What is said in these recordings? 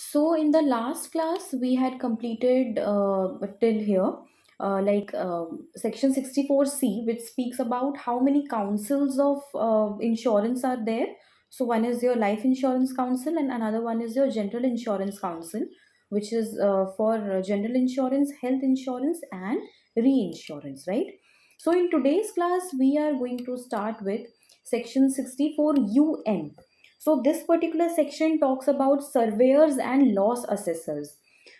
So in the last class, we had completed till here, section 64C, which speaks about how many councils of insurance are there. So one is your life insurance council, and another one is your general insurance council, which is for general insurance, health insurance, and reinsurance, right? So in today's class, we are going to start with section 64UN. So this particular section talks about surveyors and loss assessors.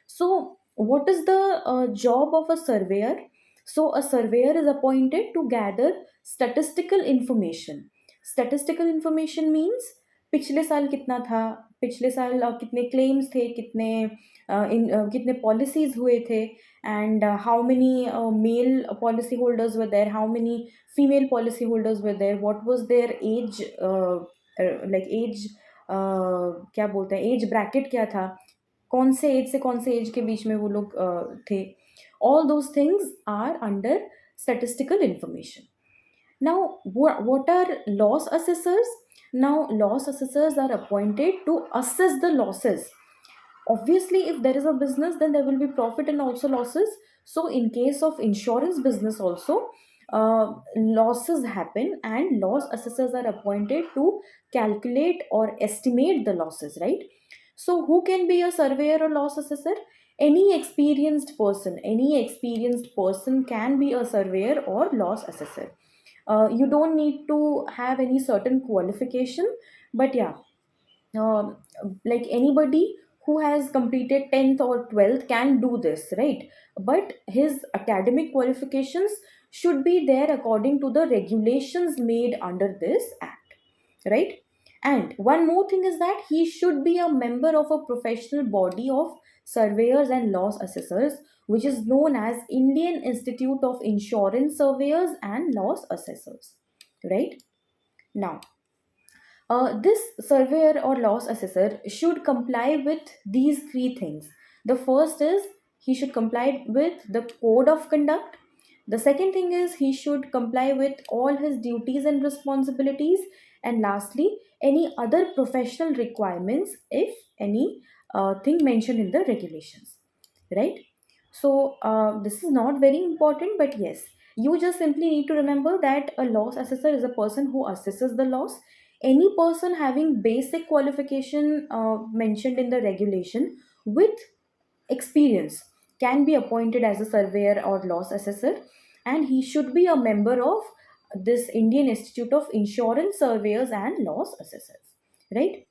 So what is the job of a surveyor? So a surveyor is appointed to gather statistical information. Statistical information means पिछले साल कितना था, पिछले साल कितने claims थे, कितने policies हुए थे, and how many male policy holders were there, how many female policy holders were there, what was their age, age, क्या बोलते हैं, एज ब्रैकेट क्या था, कौन से एज से कौन से एज के बीच में वो लोग थे. All those things are under statistical information. Now, what are loss assessors? Now, loss assessors are appointed to assess the losses. Obviously, if there is a business, then there will be profit and also losses. So in case of insurance business also, losses happen, and loss assessors are appointed to calculate or estimate the losses, right? So who can be a surveyor or loss assessor? Any experienced person can be a surveyor or loss assessor. You don't need to have any certain qualification, but yeah, uh, like anybody who has completed 10th or 12th can do this, right? But his academic qualifications should be there according to the regulations made under this act, right? And one more thing is that he should be a member of a professional body of surveyors and loss assessors, which is known as Indian Institute of Insurance Surveyors and Loss Assessors, right? Now, this surveyor or loss assessor should comply with these three things. The first is he should comply with the code of conduct. The second thing is he should comply with all his duties and responsibilities. And lastly, any other professional requirements, if any thing mentioned in the regulations, right? So, this is not very important, but yes, you just simply need to remember that a loss assessor is a person who assesses the loss. Any person having basic qualification mentioned in the regulation with experience can be appointed as a surveyor or loss assessor, and he should be a member of this Indian Institute of Insurance Surveyors and Loss Assessors, right?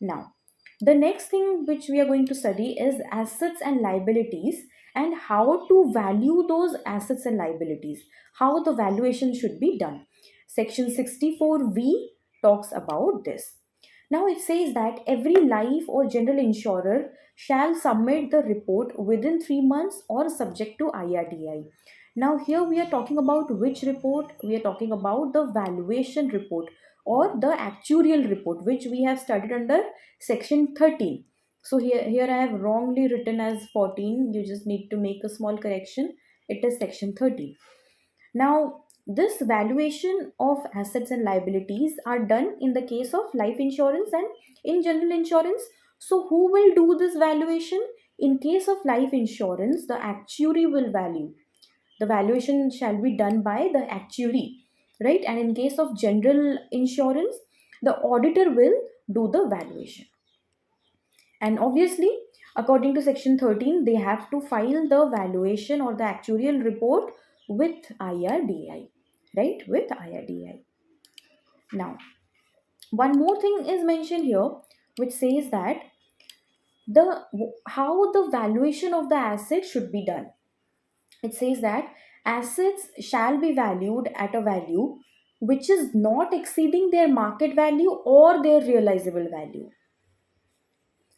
Now, the next thing which we are going to study is assets and liabilities, and how to value those assets and liabilities, how the valuation should be done. Section 64V talks about this. Now it says that every life or general insurer shall submit the report within 3 months or subject to IRDI. Now here we are talking about which report? We are talking about the valuation report or the actuarial report, which we have studied under section 13. So here I have wrongly written as 14. You just need to make a small correction. It is section 13. Now, this valuation of assets and liabilities are done in the case of life insurance and in general insurance. So, who will do this valuation? In case of life insurance, the actuary will value. The valuation shall be done by the actuary, right? And in case of general insurance, the auditor will do the valuation. And obviously, according to section 13, they have to file the valuation or the actuarial report with IRDI, right? With IRDI. Now, one more thing is mentioned here, which says that the how the valuation of the asset should be done. It says that assets shall be valued at a value which is not exceeding their market value or their realizable value.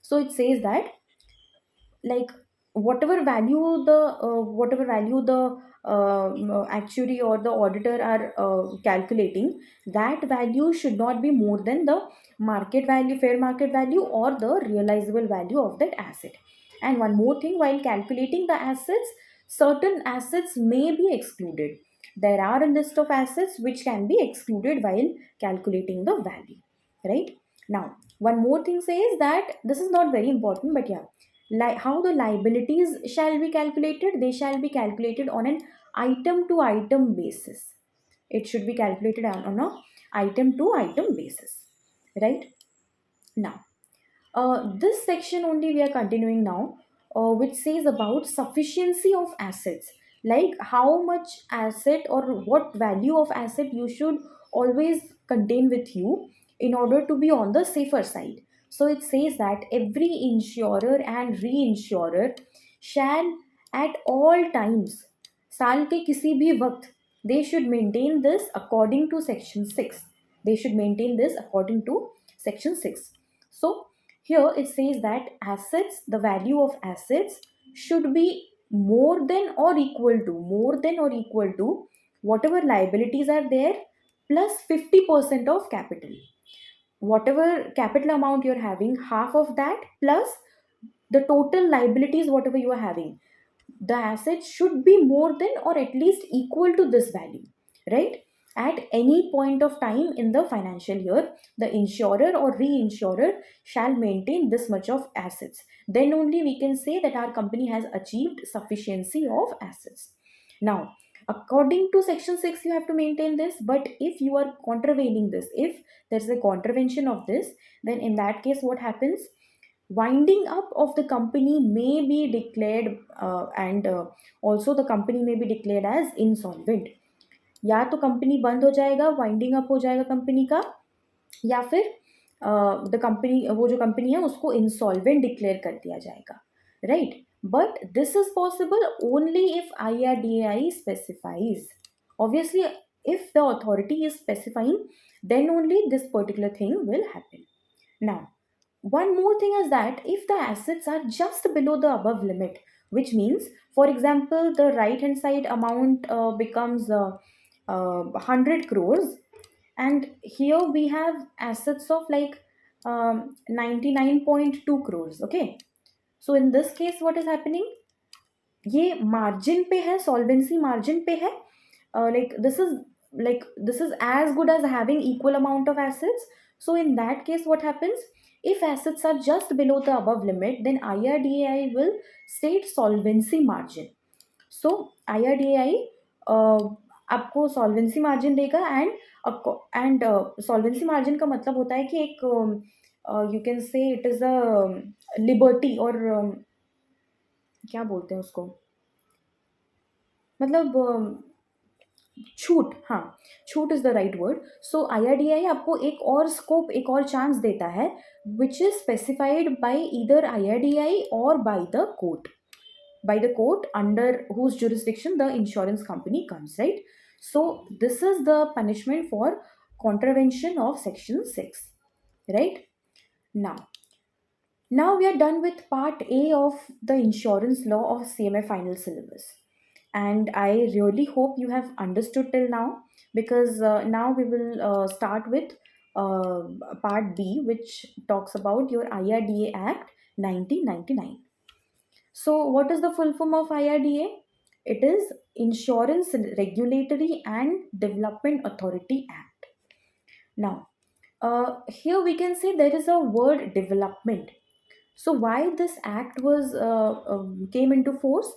So it says that, like, whatever value the actuary or the auditor are calculating, that value should not be more than the market value, fair market value, or the realizable value of that asset. And one more thing, while calculating the assets, certain assets may be excluded. There are a list of assets which can be excluded while calculating the value, right? Now, One more thing says that this is not very important, but yeah, how the liabilities shall be calculated, they shall be calculated on an item to item basis. It should be calculated on a item to item basis, right? Now, this section only we are continuing now, which says about sufficiency of assets, like how much asset or what value of asset you should always contain with you in order to be on the safer side. So it says that every insurer and reinsurer shall at all times, साल के किसी भी वक्त, they should maintain this according to section 6. They should maintain this according to section 6. So here it says that assets, the value of assets should be more than or equal to whatever liabilities are there plus 50% of capital. Whatever capital amount you're having, half of that plus the total liabilities, whatever you are having, the assets should be more than or at least equal to this value, right? At any point of time in the financial year, the insurer or reinsurer shall maintain this much of assets. Then only we can say that our company has achieved sufficiency of assets. Now, according to section 6, you have to maintain this, but if you are contravening this, if there's a contravention of this, then in that case, what happens? Winding up of the company may be declared, and also the company may be declared as insolvent. या तो company बंद हो जाएगा, winding up हो जाएगा company का, या फिर द कंपनी, वो जो कंपनी है उसको इंसॉल्वेंट डिक्लेयर कर दिया जाएगा, right? But this is possible only if IRDAI specifies. Obviously, if the authority is specifying, then only this particular thing will happen. Now, one more thing is that if the assets are just below the above limit, which means, for example, the right hand side amount becomes 100 crores, and here we have assets of like 99.2 crores, okay? So in this case, what is happening? ये margin पे है, solvency margin पे है, like this is as good as having equal amount of assets. So in that case, what happens? If assets are just below the above limit, then IRDAI will state solvency margin. So IRDAI आपको solvency margin देगा, and solvency margin का मतलब होता है कि एक you can say it is a liberty, और क्या बोलते हैं उसको, मतलब छूट, हाँ, छूट is the right word. So IRDAI आपको एक और स्कोप, एक और चांस देता है, which is specified by either IRDAI और by the court under whose jurisdiction the insurance company comes, right? So this is the punishment for contravention of section 6, right? Now we are done with part A of the insurance law of CMA final syllabus, and I really hope you have understood till now, because now we will start with uh, part B, which talks about your IRDA Act 1999. So what is the full form of IRDA? It is Insurance Regulatory and Development Authority Act. Now, here we can say there is a word development. So why this act was came into force?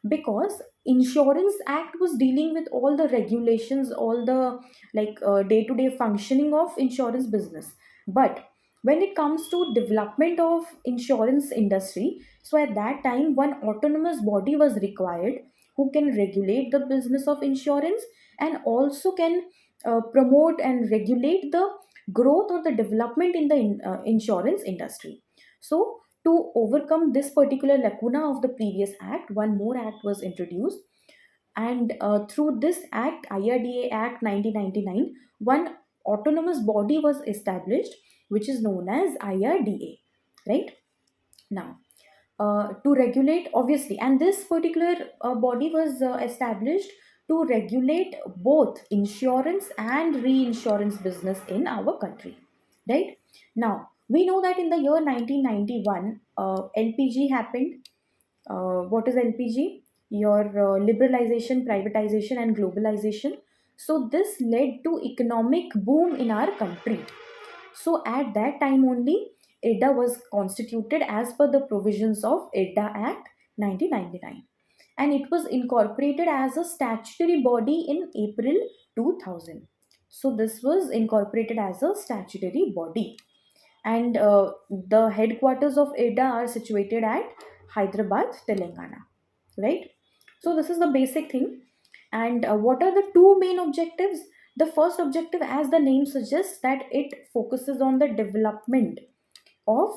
Because Insurance Act was dealing with all the regulations, all the like day-to-day functioning of insurance business. But when it comes to development of insurance industry, so at that time one autonomous body was required who can regulate the business of insurance, and also can promote and regulate the growth or the development in the insurance industry. So to overcome this particular lacuna of the previous act, one more act was introduced, and through this act, IRDA Act 1999, one autonomous body was established, which is known as IRDA, right? Now, to regulate, obviously, and this particular body was established to regulate both insurance and reinsurance business in our country, right? Now, we know that in the year 1991, LPG happened. What is LPG? Your liberalization, privatization, and globalization. So this led to economic boom in our country. So at that time only, IRDA was constituted as per the provisions of IRDA Act 1999, and it was incorporated as a statutory body in April 2000. So this was incorporated as a statutory body, and the headquarters of IRDA are situated at Hyderabad, Telangana, right? So this is the basic thing. And what are the two main objectives? The first objective, as the name suggests, that it focuses on the development of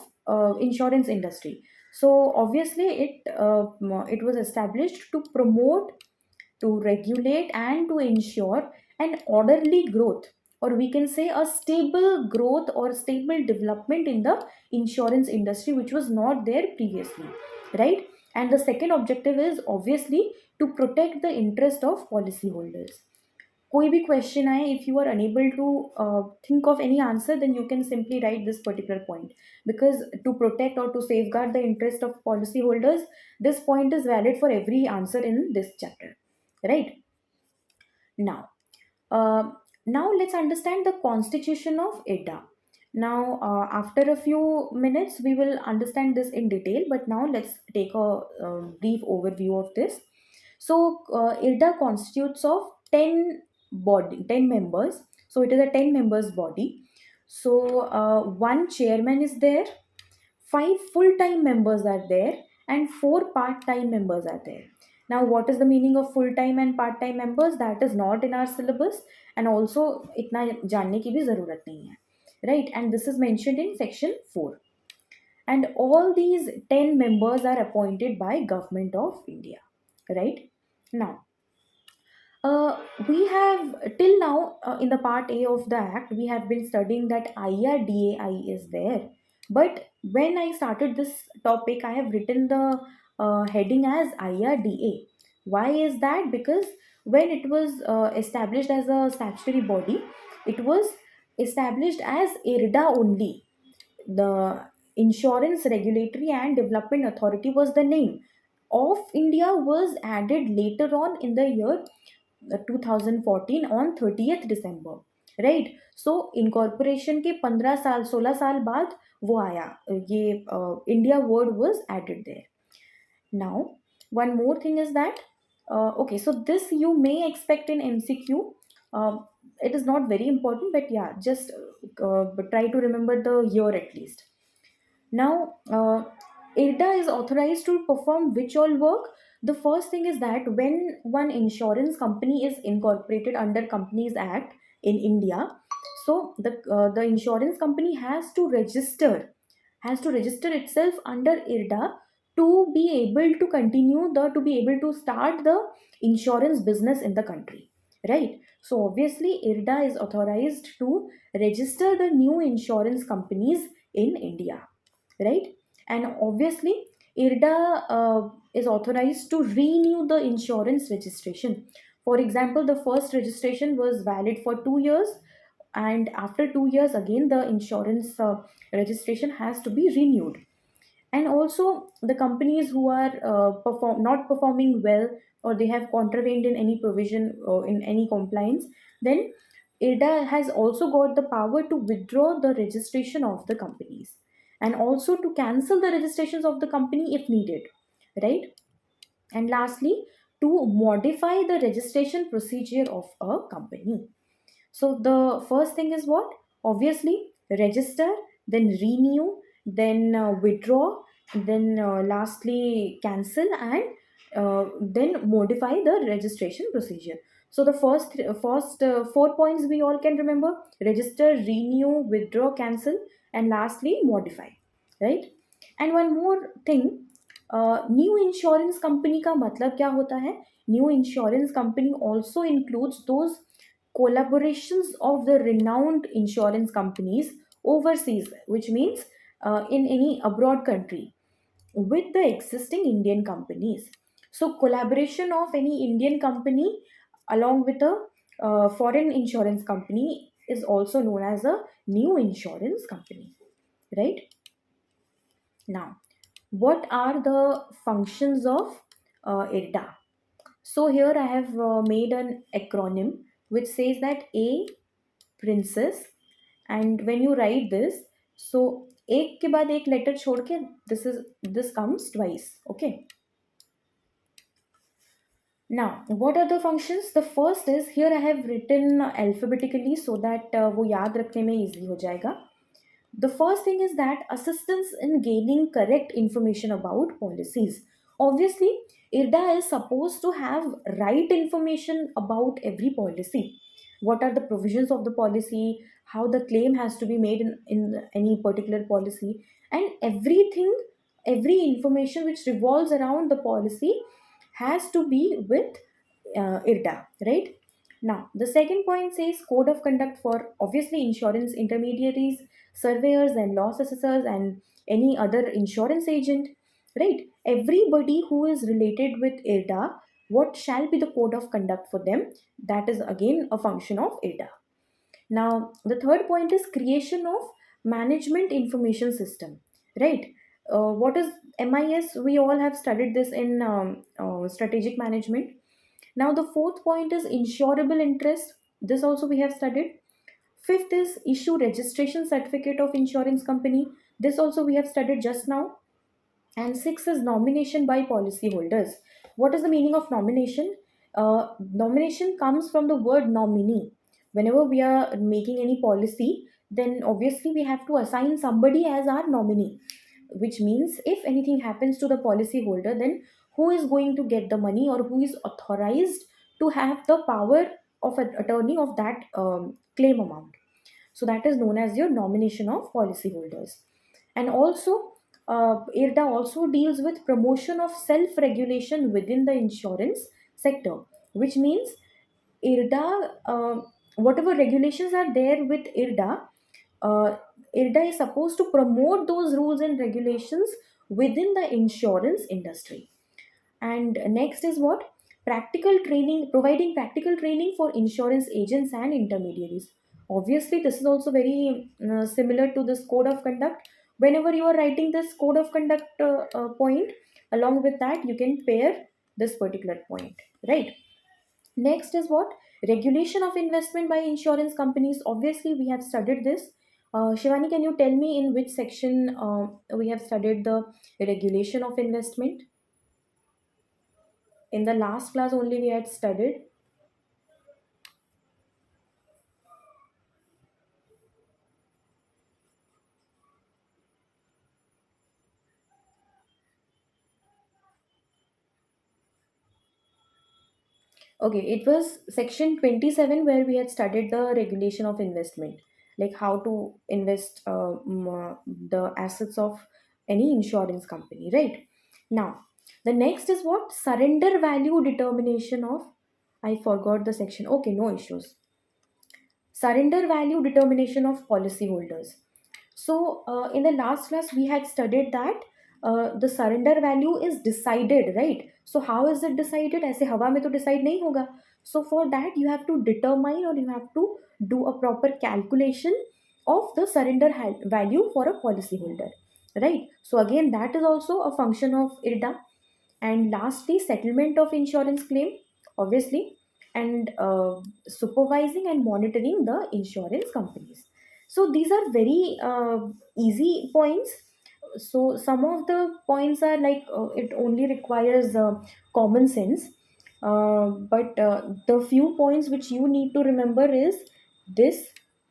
insurance industry. So obviously it was established to promote, to regulate, and to ensure an orderly growth, or we can say a stable growth or stable development in the insurance industry, which was not there previously, right? And the second objective is obviously to protect the interest of policyholders. कोई भी question आए, if you are unable to think of any answer, then you can simply write this particular point, because to protect or to safeguard the interest of policyholders, this point is valid for every answer in this chapter, right? Now, uh, now let's understand the constitution of IRDA. Now, after a few minutes, we will understand this in detail, but now let's take a brief overview of this. So, IRDA constitutes of 10 members. So, it is a 10 members body. So, one chairman is there, five full-time members are there, and four part-time members are there. Now, what is the meaning of full-time and part-time members? That is not in our syllabus, and also इतना जानने की भी ज़रूरत नहीं है, right? And this is mentioned in section 4. And all these 10 members are appointed by Government of India, right? Now, we have till now in the part A of the act, we have been studying that IRDAI is there. But when I started this topic, I have written the heading as IRDA. Why is that? Because when it was established as a statutory body, it was established as IRDA only. The Insurance Regulatory and Development Authority was the name. Of India was added later on in the year 2014 on 30th December, right? So incorporation के 15 साल 16 साल बाद वो आया, ये India word was added there. Now, one more thing is that okay, so this you may expect in MCQ. It is not very important, but yeah, just try to remember the year at least. Now, IRDA is authorized to perform which all work? The first thing is that when one insurance company is incorporated under Companies Act in India, so the insurance company has to register itself under IRDA to be able to continue the to be able to start the insurance business in the country, right? So obviously IRDA is authorized to register the new insurance companies in India, right? And obviously IRDA is authorized to renew the insurance registration. For example, the first registration was valid for 2 years, and after 2 years again the insurance registration has to be renewed. And also the companies who are not performing well, or they have contravened in any provision or in any compliance, then IRDA has also got the power to withdraw the registration of the companies, and also to cancel the registrations of the company if needed, right? And lastly, to modify the registration procedure of a company. So the first thing is what? Obviously, register, then renew, then withdraw, then lastly cancel, and then modify the registration procedure. So the first 4 points we all can remember: register, renew, withdraw, cancel, and lastly modify, right? And one more thing, new insurance company का मतलब क्या होता है? New insurance company also includes those collaborations of the renowned insurance companies overseas, which means in any abroad country, with the existing Indian companies. So, collaboration of any Indian company along with a foreign insurance company is also known as a new insurance company, right? Now, what are the functions of IRDA? So, here I have made an acronym which says that A, princess, and when you write this, so एक के बाद एक letter छोड़ के this comes twice. Okay. Now, what are the functions? The first is here I have written alphabetically so that वो याद रखने में easy हो जाएगा. The first thing is that assistance in gaining correct information about policies. Obviously, IRDA is supposed to have right information about every policy. What are the provisions of the policy? How the claim has to be made in any particular policy, and everything, every information which revolves around the policy has to be with IRDA, right? Now, the second point says code of conduct for obviously insurance intermediaries, surveyors, and loss assessors, and any other insurance agent, right? Everybody who is related with IRDA, what shall be the code of conduct for them? That is again a function of IRDA. Now, the third point is creation of management information system, right? What is MIS? We all have studied this in strategic management. Now, the fourth point is insurable interest. This also we have studied. Fifth is issue registration certificate of insurance company. This also we have studied just now. And six is nomination by policyholders. What is the meaning of nomination? Nomination comes from the word nominee. Whenever we are making any policy, then obviously we have to assign somebody as our nominee, which means if anything happens to the policyholder, then who is going to get the money or who is authorized to have the power of an attorney of that claim amount. So that is known as your nomination of policyholders. And also, IRDA also deals with promotion of self-regulation within the insurance sector, which means IRDA, whatever regulations are there with IRDA, IRDA is supposed to promote those rules and regulations within the insurance industry. And next is what? Practical training, providing practical training for insurance agents and intermediaries. Obviously, this is also very similar to this code of conduct. Whenever you are writing this code of conduct point, along with that, you can pair this particular point, right? Next is what? Regulation of investment by insurance companies. Obviously, we have studied this. Shivani, can you tell me in which section we have studied the regulation of investment? In the last class only we had studied. Okay, it was section 27 where we had studied the regulation of investment, like how to invest the assets of any insurance company, right? Now, the next is what? Surrender value determination of, I forgot the section. Okay, no issues. Surrender value determination of policyholders. So, in the last class, we had studied that the surrender value is decided, right? So, how is it decided? ऐसे हवा में तो decide नहीं होगा. So, for that, you have to determine or you have to do a proper calculation of the surrender value for a policyholder, right? So, again, that is also a function of IRDA. And lastly, settlement of insurance claim, obviously, and supervising and monitoring the insurance companies. So these are very easy points. So some of the points are like it only requires common sense, but the few points which you need to remember is this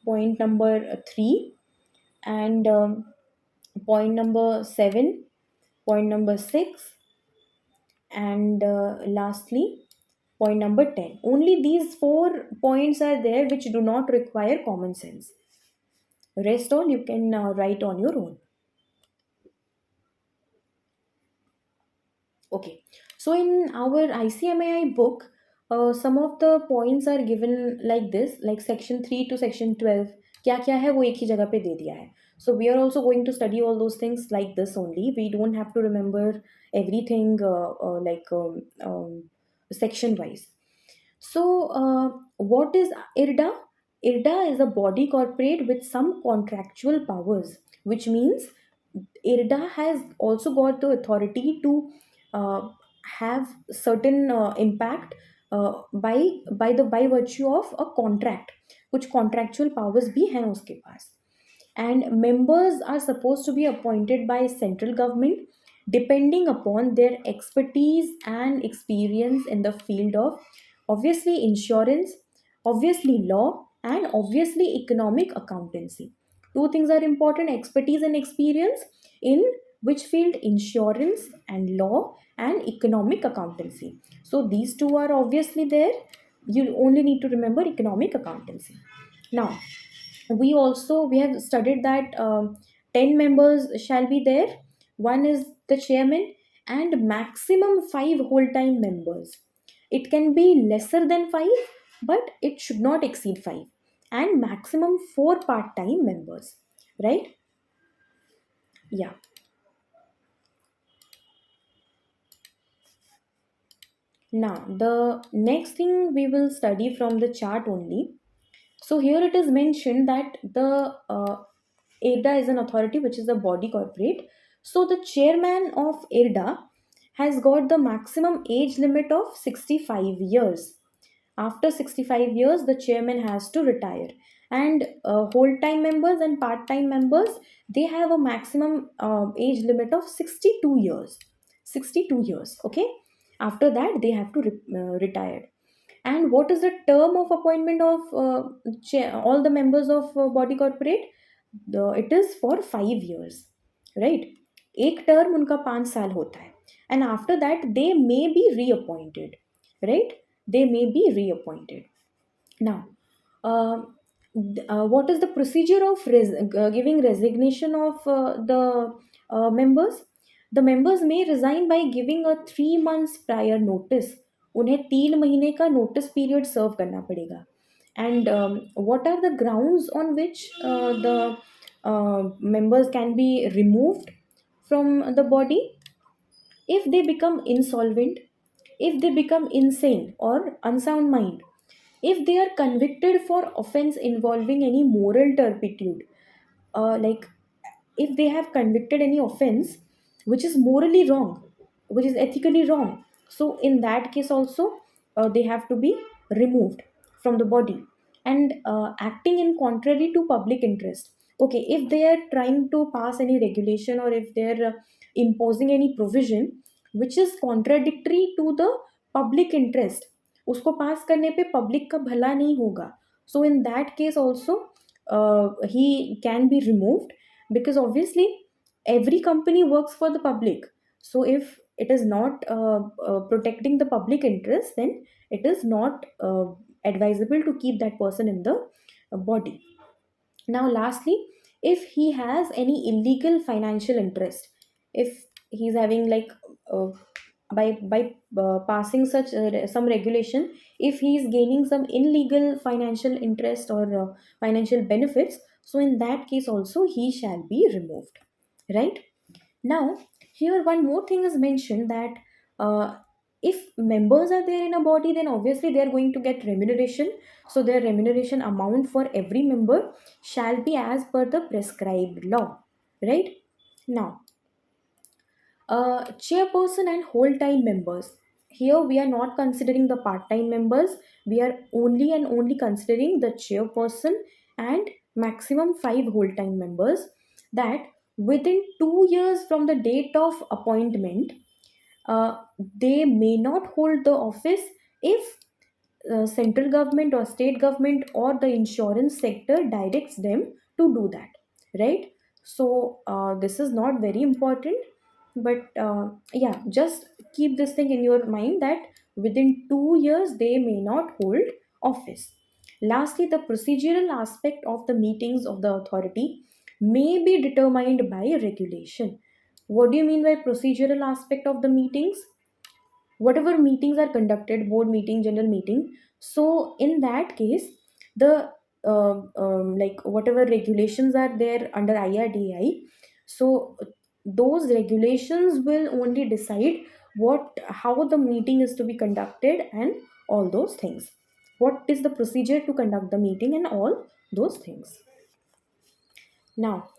point number 3, and point number 7, point number 6, and lastly point number 10. Only these 4 points are there which do not require common sense. Rest all you can write on your own. Okay, so in our ICMAI book, some of the points are given like this, like section 3 to section 12. क्या क्या है वो एक ही जगह पे दे दिया है. So we are also going to study all those things like this only. We don't have to remember everything like section wise. So, what is IRDA? IRDA is a body corporate with some contractual powers, which means IRDA has also got the authority to uh, have certain impact by virtue of a contract. कुछ contractual powers भी हैं उसके पास. and members are supposed to be appointed by central government depending upon their expertise and experience in the field of obviously insurance, obviously law, and obviously economic accountancy. Two things are important: expertise and experience in which field? Insurance and law and economic accountancy. So these two are obviously there. You only need to remember economic accountancy. Now, we have studied that 10 members shall be there. One is the chairman and maximum 5 whole time members. It can be lesser than 5, but it should not exceed 5, and maximum 4 part time members, right? Yeah. Now the next thing we will study from the chart only. So here it is mentioned that the IRDA is an authority which is a body corporate. So the chairman of IRDA has got the maximum age limit of 65 years. After 65 years, the chairman has to retire. And whole time members and part time members, they have a maximum age limit of 62 years. 62 years, okay? After that, they have to retire. And what is the term of appointment of all the members of body corporate? It is for 5 years, right? एक term उनका 5 साल होता है, and after that they may be reappointed, right? They may be reappointed. Now, what is the procedure of giving resignation of the members? The members may resign by giving a 3 months prior notice. उन्हें 3 महीने का notice period serve करना पड़ेगा. And what are the grounds on which the members can be removed from the body? If they become insolvent, if they become insane or unsound mind, if they are convicted for offense involving any moral turpitude, like if they have convicted any offense which is morally wrong, which is ethically wrong, so in that case also they have to be removed from the body. And acting in contrary to public interest, okay, if they are trying to pass any regulation or if they are imposing any provision which is contradictory to the public interest, उसको पास करने पे public का भला नहीं होगा, so in that case also he can be removed, because obviously every company works for the public. So if it is not protecting the public interest, then it is not advisable to keep that person in the body. Now lastly, if he has any illegal financial interest, if he's having like uh, by passing such some regulation, if he is gaining some illegal financial interest or financial benefits, so in that case also he shall be removed, right? Now, here one more thing is mentioned that uh, if members are there in a body, then obviously they are going to get remuneration. So their remuneration amount for every member shall be as per the prescribed law, right? Now, chairperson and whole time members. Here we are not considering the part time members. We are only and only considering the chairperson and maximum 5 whole time members. That within 2 years from the date of appointment, they may not hold the office if central government or state government or the insurance sector directs them to do that, right? So this is not very important, but yeah, just keep this thing in your mind that within 2 years they may not hold office. Lastly, the procedural aspect of the meetings of the authority may be determined by regulation. What do you mean by procedural aspect of the meetings? Whatever meetings are conducted, board meeting, general meeting, so in that case the like whatever regulations are there under IRDAI, so those regulations will only decide what how the meeting is to be conducted and all those things, what is the procedure to conduct the meeting and all those things. Now,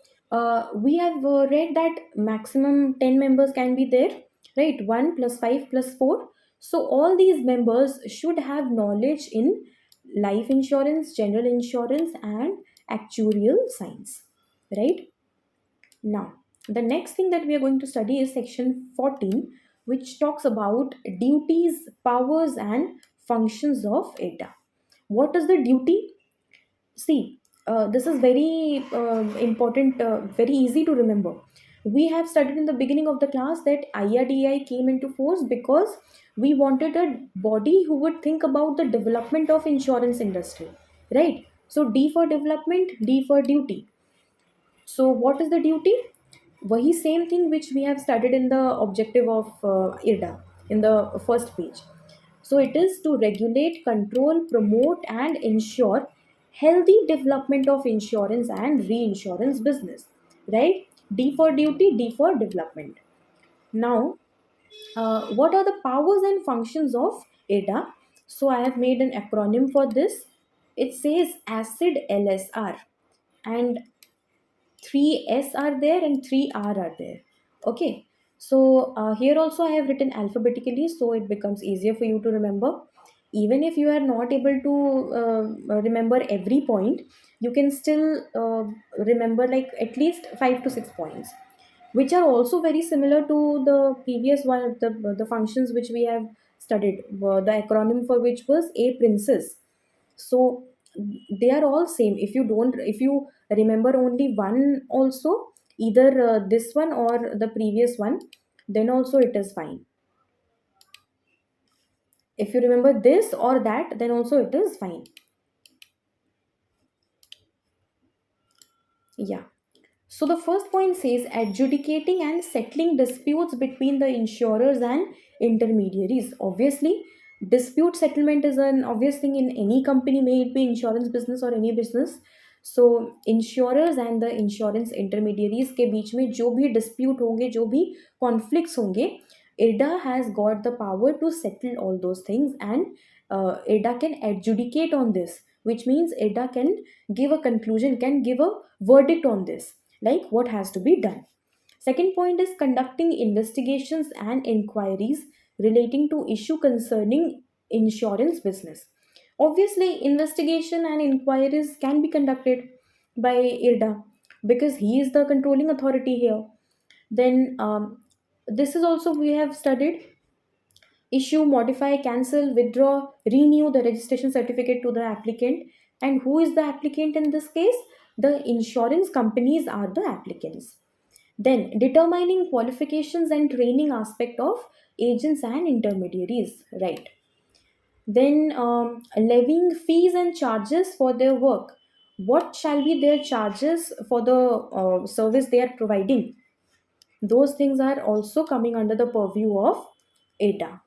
we have read that maximum 10 members can be there, right? 1 plus 5 plus 4. So, all these members should have knowledge in life insurance, general insurance, and actuarial science. right? Now, the next thing that we are going to study is section 14, which talks about duties, powers, and functions of ADA. What is the duty? See, this is very important, very easy to remember. We have studied in the beginning of the class that IRDI came into force because we wanted a body who would think about the development of insurance industry, right? So D for development, D for duty. So what is the duty? वही same thing which we have studied in the objective of IRDA in the first page. So it is to regulate, control, promote, and ensure healthy development of insurance and reinsurance business. Right? D for duty, D for development. Now, what are the powers and functions of ADA? So I have made an acronym for this. It says ACID LSR, and three S are there and three R are there. Okay. So here also I have written alphabetically so it becomes easier for you to remember. Even if you are not able to remember every point, you can still remember like at least 5 to 6 points, which are also very similar to the previous one, the functions which we have studied. The acronym for which was A Princess. So they are all same. If you remember only one also, either this one or the previous one, then also it is fine. If you remember this or that, then also it is fine. Yeah. So the first point says adjudicating and settling disputes between the insurers and intermediaries. Obviously, dispute settlement is an obvious thing in any company, may it be insurance business or any business. So insurers and the insurance intermediaries के बीच में जो भी dispute होंगे, जो भी conflicts होंगे, IRDA has got the power to settle all those things, and IRDA can adjudicate on this, which means IRDA can give a conclusion, can give a verdict on this, like what has to be done. Second point is conducting investigations and inquiries relating to issue concerning insurance business. Obviously, investigation and inquiries can be conducted by IRDA because he is the controlling authority here. Then this is also we have studied issue, modify, cancel, withdraw, renew the registration certificate to the applicant. And who is the applicant in this case? The insurance companies are the applicants. Then determining qualifications and training aspect of agents and intermediaries, right? Then levying fees and charges for their work. What shall be their charges for the service they are providing? Those things are also coming under the purview of ADA.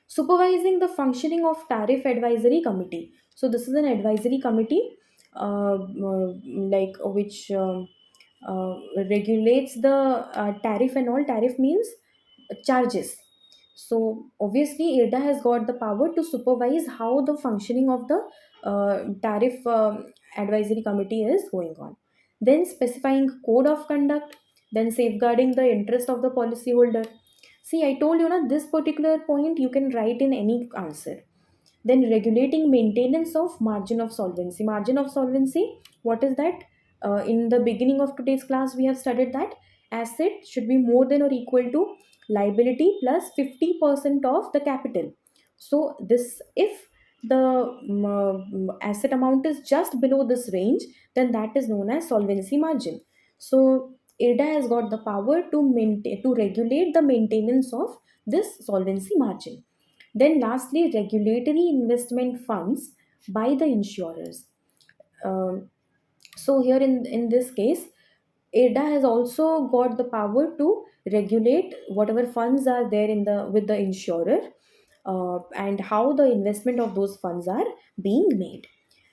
Supervising the functioning of tariff advisory committee. So this is an advisory committee like which regulates the tariff and all. Tariff means charges. So obviously ADA has got the power to supervise how the functioning of the tariff advisory committee is going on. Then specifying code of conduct, then safeguarding the interest of the policyholder. See, I told you na, this particular point you can write in any answer. Then regulating maintenance of margin of solvency. Margin of solvency, what is that? In the beginning of today's class, we have studied that asset should be more than or equal to liability plus 50% of the capital. So this, if the asset amount is just below this range, then that is known as solvency margin. So IRDA has got the power to maintain, to regulate the maintenance of this solvency margin. Then, lastly, regulatory investment funds by the insurers. Um, so, here in this case, IRDA has also got the power to regulate whatever funds are there in the with the insurer, and how the investment of those funds are being made.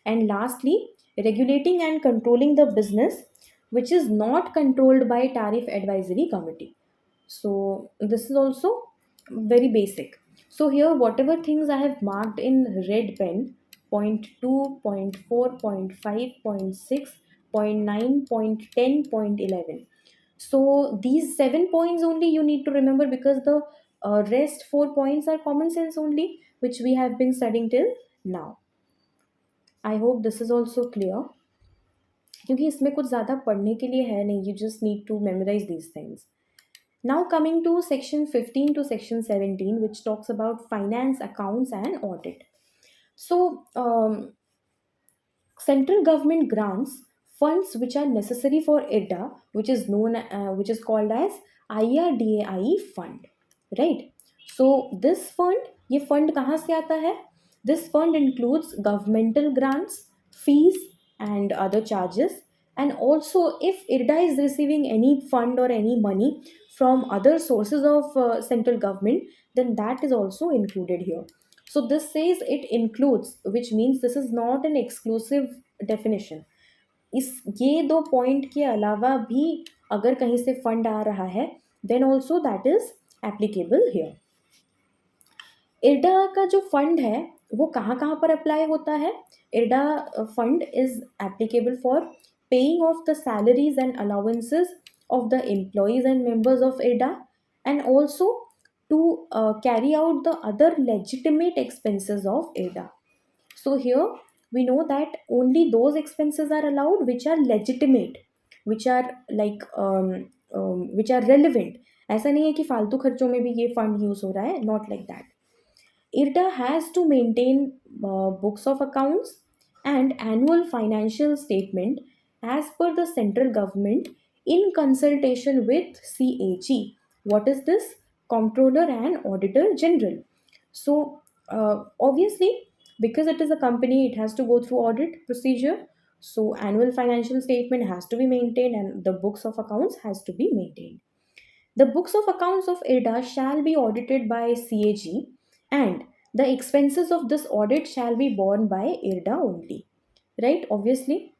And lastly, regulating and controlling the business which is not controlled by tariff advisory committee. So this is also very basic. So here whatever things I have marked in red pen, point 2, point 4, point 5, point 6, point 9, point 10, point 11. So these 7 points only you need to remember because the rest 4 points are common sense only, which we have been studying till now. I hope this is also clear. क्योंकि इसमें कुछ ज़्यादा पढ़ने के लिए है नहीं, you just need to memorize these things. Now coming to section 15 to section 17, which talks about finance, accounts and audit. So central government grants funds which are necessary for IRDA, which is called as IRDAI fund, right? So this fund, ये fund कहाँ से आता है? This fund includes governmental grants, fees and other charges, and also if IRDA is receiving any fund or any money from other sources of central government, then that is also included here. So this says it includes, which means this is not an exclusive definition. इस ये दो point के अलावा भी अगर कहीं से fund आ रहा है, then also that is applicable here. IRDA का जो फंड है वो कहाँ कहाँ पर अप्लाई होता है? IRDA fund is applicable for paying off the salaries and allowances of the employees and members of IRDA, and also to carry out the other legitimate expenses of IRDA. So here we know that only those expenses are allowed which are legitimate, which are like which are relevant. ऐसा नहीं है कि फालतू खर्चों में भी ये fund use हो रहा है, not like that. IRDA has to maintain books of accounts and annual financial statement as per the central government in consultation with CAG. What is this? Comptroller and Auditor General. So, obviously, because it is a company, it has to go through audit procedure. So, annual financial statement has to be maintained and the books of accounts has to be maintained. The books of accounts of IRDA shall be audited by CAG, and the expenses of this audit shall be borne by IRDA only. Right? Obviously,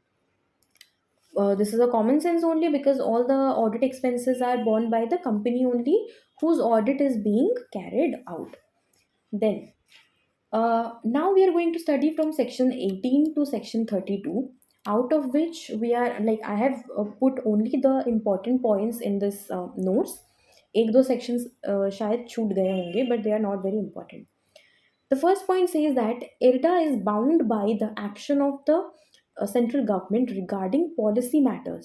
this is a common sense only because all the audit expenses are borne by the company only whose audit is being carried out. Then, now we are going to study from section 18 to section 32, out of which we are like I have put only the important points in this notes. एक दो sections शायद छूट गए होंगे, but they are not very important. The first point says that IRDA is bound by the action of the central government regarding policy matters.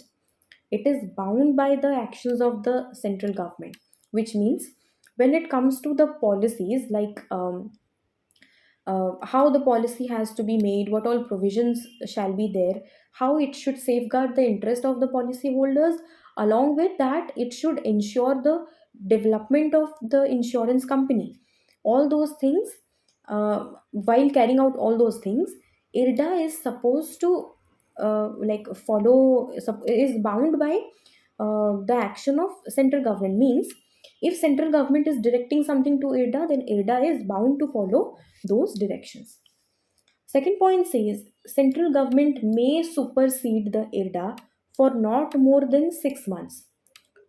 It is bound by the actions of the central government, which means when it comes to the policies like how the policy has to be made, what all provisions shall be there, how it should safeguard the interest of the policyholders. Along with that, it should ensure the development of the insurance company. All those things, while carrying out all those things, IRDA is supposed to is bound by the action of central government. Means if central government is directing something to IRDA, then IRDA is bound to follow those directions. Second point says central government may supersede the IRDA for not more than 6 months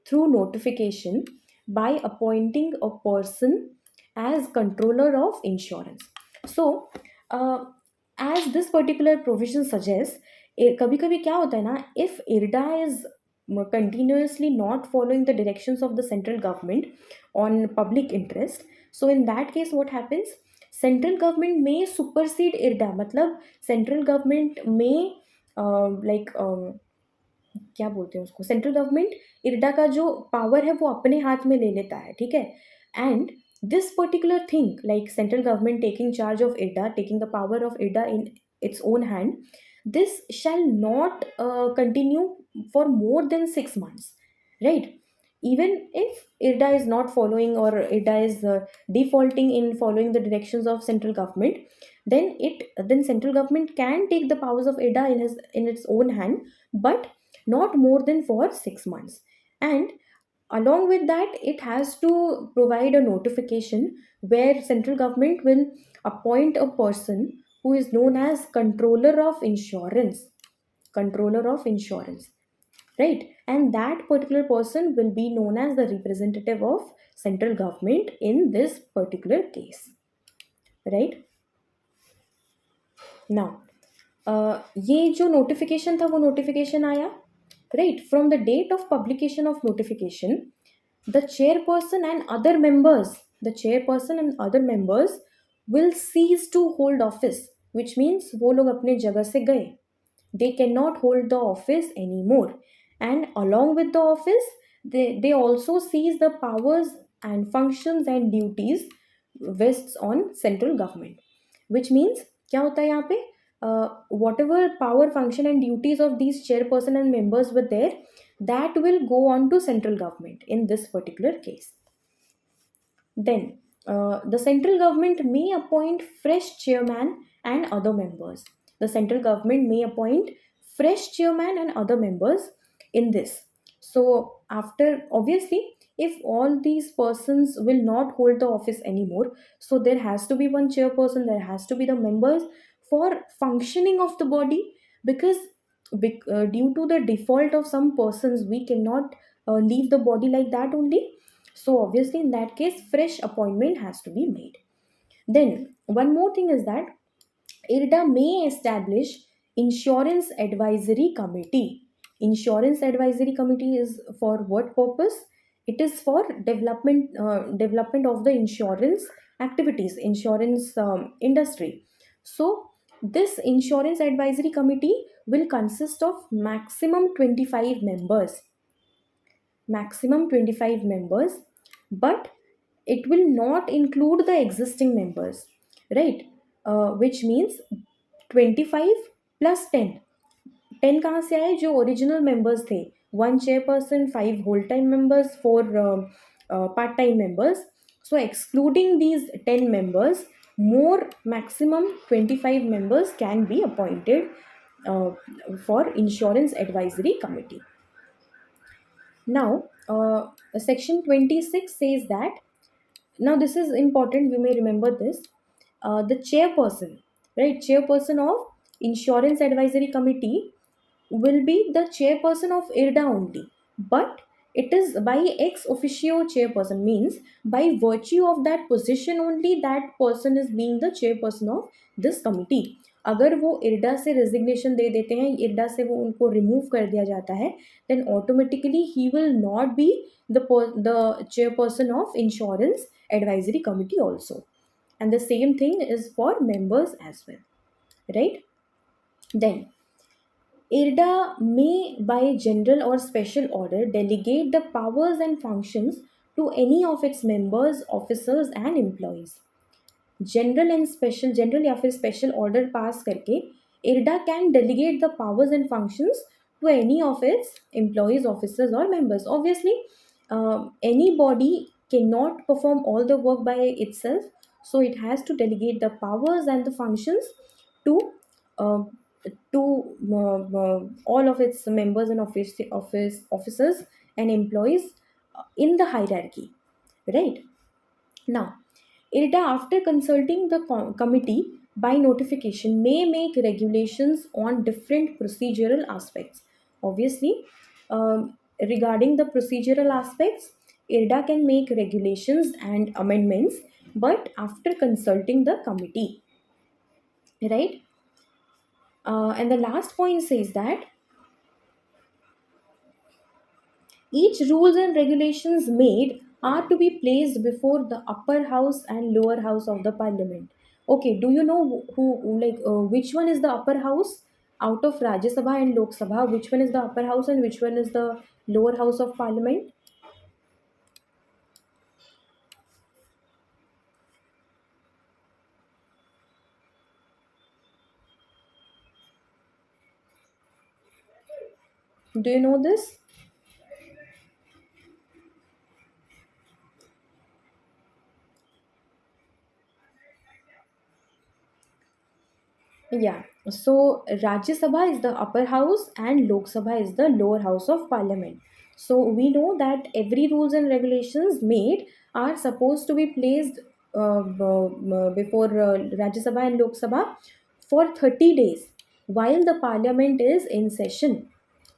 through notification by appointing a person as controller of insurance. So, as this particular provision suggests, कभी कभी क्या होता है ना, if IRDA is continuously not following the directions of the central government on public interest, so in that case what happens, central government may supersede IRDA. मतलब central government may क्या बोलते हैं उसको, सेंट्रल गवर्नमेंट इरडा का जो power है वो अपने हाथ में ले लेता है, ठीक है. And this particular thing like central government taking charge of IRDA, taking the power of IRDA in its own hand, this shall not continue for more than 6 months, right? Even if IRDA is not following or IRDA is defaulting in following the directions of central government, then central government can take the powers of IRDA in its own hand, but not more than for 6 months. And along with that, it has to provide a notification where central government will appoint a person who is known as controller of insurance, right? And that particular person will be known as the representative of central government in this particular case, right? Now ये जो notification था वो notification आया, right? From the date of publication of notification, the chairperson and other members will cease to hold office, which means वो लोग अपने जगह से गए, they cannot hold the office anymore. And along with the office, they also seize the powers and functions and duties vests on central government. Which means क्या होता है यहाँ पे, whatever power function and duties of these chairperson and members were there, that will go on to central government in this particular case. Then, the central government may appoint fresh chairman and other members. The central government may appoint fresh chairman and other members in this. So, after obviously, if all these persons will not hold the office anymore, so there has to be one chairperson, there has to be the members for functioning of the body, because due to the default of some persons, we cannot leave the body like that only. So obviously in that case, fresh appointment has to be made. Then one more thing is that IRDA may establish insurance advisory committee. Insurance advisory committee is for what purpose? It is for development of the insurance activities, insurance industry. So this insurance advisory committee will consist of maximum 25 members, but it will not include the existing members, right? Which means 25 plus 10. 10 कहाँ से आए? जो original members थे, one chairperson, 5 whole time members, 4 part time members. So excluding these 10 members, more maximum 25 members can be appointed uh, for insurance advisory committee. Now, section 26 says that, now this is important, you may remember this. The chairperson, right? Chairperson of Insurance Advisory Committee will be the chairperson of IRDA only. But it is by ex officio chairperson, means by virtue of that position only that person is being the chairperson of this committee. अगर वो इर्डा से resignation दे देते हैं, इर्डा से वो उनको remove कर दिया जाता है, then automatically he will not be the chairperson of insurance advisory committee also. And the same thing is for members as well, right? Then IRDA may by general or special order delegate the powers and functions to any of its members, officers and employees. General या फिर special order pass करके IRDA can delegate the powers and functions to any of its employees, officers और members. Obviously anybody can not perform all the work by itself, so it has to delegate the powers and the functions to all of its members and officers and employees in the hierarchy, right? Now, IRDA, after consulting the committee by notification, may make regulations on different procedural aspects. Obviously, regarding the procedural aspects, IRDA can make regulations and amendments, but after consulting the committee, right? And the last point says that each rules and regulations made are to be placed before the upper house and lower house of the parliament. Okay, do you know which one is the upper house out of Rajya Sabha and Lok Sabha? Which one is the upper house and which one is the lower house of parliament? Do you know this? Yeah, so Rajya Sabha is the upper house and Lok Sabha is the lower house of parliament. So we know that every rules and regulations made are supposed to be placed before Rajya Sabha and Lok Sabha for 30 days while the parliament is in session.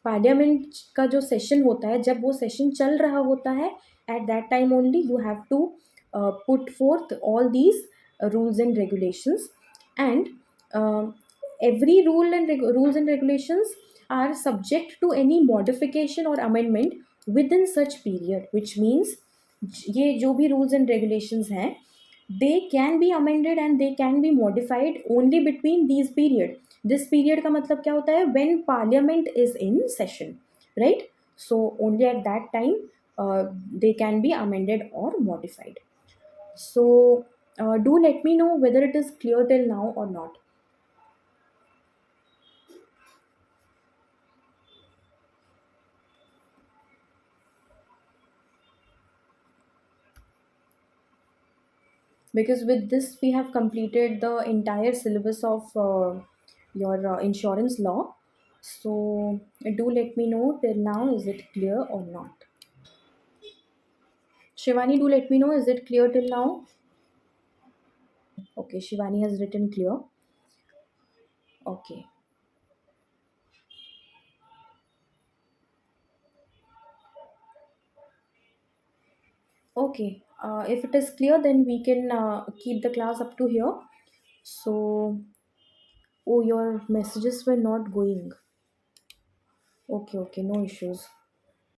Parliament का जो session होता है, जब वो session चल रहा होता है, at that time only you have to put forth all these rules and regulations. And every rules and regulations are subject to any modification or amendment within such period, which means ये जो भी rules and regulations हैं, they can be amended and they can be modified only between these period. This period का मतलब क्या होता है? When parliament is in session, right? So only at that time they can be amended or modified. So do let me know whether it is clear till now or not. Because with this we have completed the entire syllabus of your insurance law. So do let me know till now, is it clear or not? Shivani, do let me know, is it clear till now? Okay, Shivani has written clear. Okay. Okay, if it is clear, then we can keep the class up to here. So, oh, your messages were not going. Okay, okay, no issues.